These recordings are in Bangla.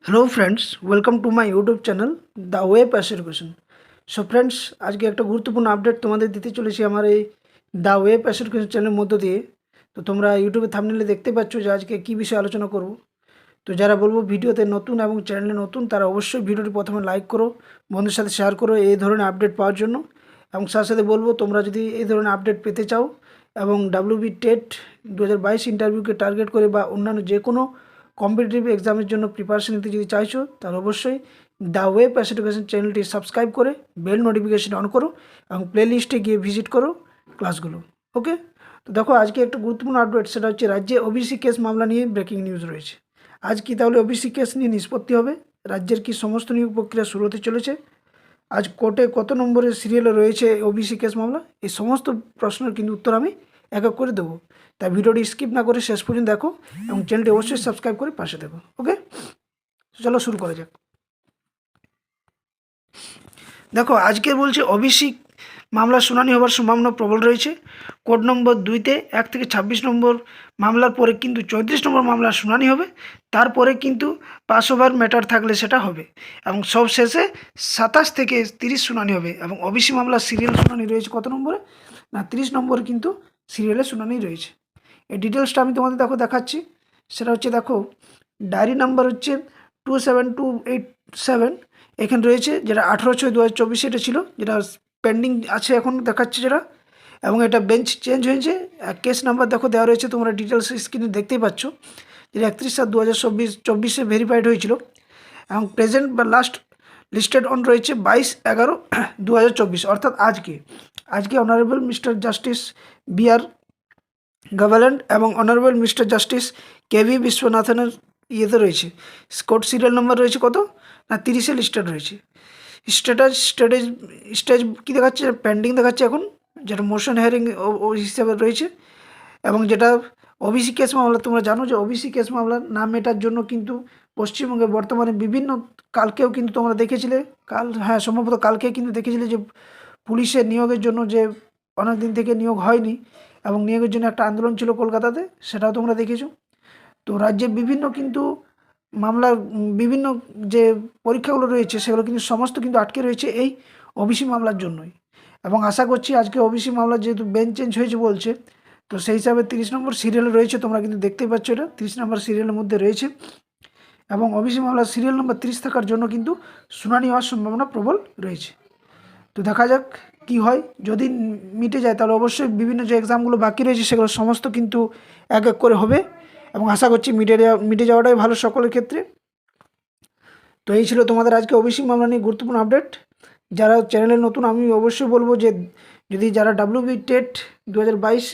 Hello friends, welcome to my YouTube channel the web education. So friends, আজকে একটা গুরুত্বপূর্ণ আপডেট তোমাদের দিতে চলেছি আমার এই দ্য ওয়েব এডুকেশন চ্যানেলের মধ্য দিয়ে। তো তোমরা ইউটিউবে থাম্বনেলে দেখতে পাচ্ছ যে আজকে কী বিষয়ে আলোচনা করব। তো যারা বলবো ভিডিওতে নতুন এবং চ্যানেলে নতুন, তারা অবশ্যই ভিডিওটি প্রথমে লাইক করো, বন্ধুদের সাথে শেয়ার করো এই ধরনের আপডেট পাওয়ার জন্য। এবং সাথে সাথে বলবো, তোমরা যদি এই ধরনের আপডেট পেতে চাও এবং ডাব্লিউবি টেট 2022 ইন্টারভিউকে টার্গেট করে বা অন্যান্য যে কোনো কম্পিটিটিভ এক্সামের জন্য প্রিপারেশন নিতে যদি চাইছো, তাহলে অবশ্যই দ্য ওয়েব এডুকেশন চ্যানেলটি সাবস্ক্রাইব করে বেল নোটিফিকেশন অন করো এবং প্লে লিস্টে গিয়ে ভিজিট করো ক্লাসগুলো। ওকে, তো দেখো আজকে একটা গুরুত্বপূর্ণ আপডেট, সেটা হচ্ছে রাজ্যে ওবিসি কেস মামলা নিয়ে ব্রেকিং নিউজ রয়েছে। আজ কি তাহলে ওবিসি কেস নিয়ে নিষ্পত্তি হবে? রাজ্যের কি সমস্ত নিয়োগ প্রক্রিয়া শুরু হতে চলেছে? আজ কোর্টে কত নম্বরের সিরিয়ালে রয়েছে ওবিসি কেস মামলা? এই সমস্ত প্রশ্নের কিন্তু উত্তর আমি এক এক করে দেবো। তাই ভিডিওটি স্কিপ না করে শেষ পর্যন্ত দেখো এবং চ্যানেলটি অবশ্যই সাবস্ক্রাইব করে পাশে দেখো। ওকে, চলো শুরু করা যাক। দেখো, আজকে বলছে ওবিসি মামলার শুনানি হওয়ার সম্ভাবনা প্রবল রয়েছে। কোর্ট নম্বর 2-তে 1 থেকে 26 নম্বর মামলার পরে কিন্তু 34 নম্বর মামলার শুনানি হবে। তারপরে কিন্তু পাস ওভার ম্যাটার থাকলে সেটা হবে এবং সব শেষে 27 থেকে 30 শুনানি হবে। এবং ওবিসি মামলার সিরিয়াল শুনানি রয়েছে কত নম্বরে? না, 30 নম্বরে কিন্তু সিরিয়ালের শুনানি রয়েছে। এই ডিটেলসটা আমি তোমাদের দেখাচ্ছি। সেটা হচ্ছে, দেখো ডায়েরি নাম্বার হচ্ছে 27287 এখানে রয়েছে, যেটা 18/6/2024 এটা ছিল, যেটা পেন্ডিং আছে এখন দেখাচ্ছে যেটা। এবং এটা বেঞ্চ চেঞ্জ হয়েছে। কেস নাম্বার দেখো দেওয়া রয়েছে, তোমরা ডিটেলস স্ক্রিনে দেখতেই পাচ্ছ, যেটা 31/7/2024 ভেরিফাইড হয়েছিল। এবং প্রেজেন্ট বা লাস্ট লিস্টেড অন রয়েছে 22/11/2024, অর্থাৎ আজকে honourable mister justice B.R.. Government এবং অনারেবল মিস্টার জাস্টিস কে.ভি. বিশ্বনাথনের ইয়েতে রয়েছে। কোর্ট সিরিয়াল নাম্বার রয়েছে কত? না, 30-এ লিস্টেড রয়েছে। স্টেজ কী দেখাচ্ছে? পেন্ডিং দেখাচ্ছে এখন, যেটা মোশন হিয়ারিং হিসাবে রয়েছে। এবং যেটা ওবিসি কেস মামলা, তোমরা জানো যে ওবিসি কেস মামলা না মেটার জন্য কিন্তু পশ্চিমবঙ্গে বর্তমানে বিভিন্ন, কালকেও কিন্তু তোমরা দেখেছিলে, সম্ভবত কালকে কিন্তু দেখেছিলে যে পুলিশের নিয়োগের জন্য যে অনেক দিন থেকে নিয়োগ হয়নি এবং নিয়োগের জন্য একটা আন্দোলন ছিল কলকাতাতে, সেটাও তোমরা দেখেছো। তো রাজ্যের বিভিন্ন কিন্তু মামলার বিভিন্ন যে পরীক্ষাগুলো রয়েছে, সেগুলো কিন্তু সমস্ত কিন্তু আটকে রয়েছে এই ওবিসি মামলার জন্যই। এবং আশা করছি আজকে ওবিসি মামলা যেহেতু বেঞ্চ চেঞ্জ হয়েছে বলছে, তো সেই হিসাবে 30 নম্বর সিরিয়ালে রয়েছে, তোমরা কিন্তু দেখতেই পাচ্ছ এটা 30 নম্বর সিরিয়ালের মধ্যে রয়েছে। এবং ওবিসি মামলার সিরিয়াল নম্বর 30 থাকার জন্য কিন্তু শুনানি হওয়ার সম্ভাবনা প্রবল রয়েছে। তো দেখা যাক কি হয়। যদি মিটে যায় তাহলে অবশ্যই বিভিন্ন যে এক্সামগুলো বাকি রয়েছে সেগুলো সমস্ত কিন্তু এক এক করে হবে এবং আশা করছি মিটে যাওয়াটাই ভালো সকলের ক্ষেত্রে। তো এই ছিল তোমাদের আজকে ওবিসি মামলা নিয়ে গুরুত্বপূর্ণ আপডেট। যারা চ্যানেলে নতুন, আমি অবশ্যই বলবো যে যদি যারা ডাব্লিউবি টেট 2022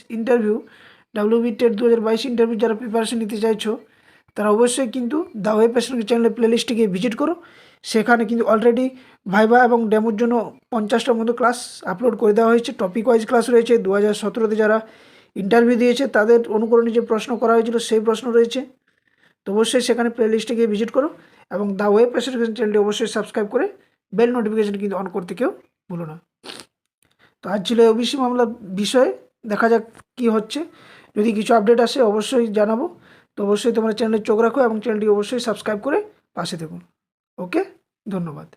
ইন্টারভিউ যারা প্রিপারেশন নিতে চাইছো, তারা অবশ্যই কিন্তু দ্য ওয়েব এডুকেশন চ্যানেলের প্লেলিস্টে গিয়ে ভিজিট করো। সেখানে কিন্তু অলরেডি ভাইভা এবং ডেমোর জন্য 50টার মতো ক্লাস আপলোড করে দেওয়া হয়েছে। টপিক ওয়াইজ ক্লাস রয়েছে। 2017-তে যারা ইন্টারভিউ দিয়েছে তাদের অনুকরণে যে প্রশ্ন করা হয়েছিল সেই প্রশ্ন রয়েছে। তো অবশ্যই সেখানে প্লেলিস্টে গিয়ে ভিজিট করো এবং দ্য ওয়েব এডুকেশন চ্যানেলটি অবশ্যই সাবস্ক্রাইব করে বেল নোটিফিকেশন কিন্তু অন করতে কেউ ভুলো না। তো আজ ছিল ওবিসি মামলার বিষয়ে, দেখা যাক কী হচ্ছে। যদি কিছু আপডেট আসে অবশ্যই জানাবো। তো অবশ্যই তোমরা চ্যানেলে চোখ রাখো এবং চ্যানেলটি অবশ্যই সাবস্ক্রাইব করে পাশে থাকুন। ওকে, ধন্যবাদ।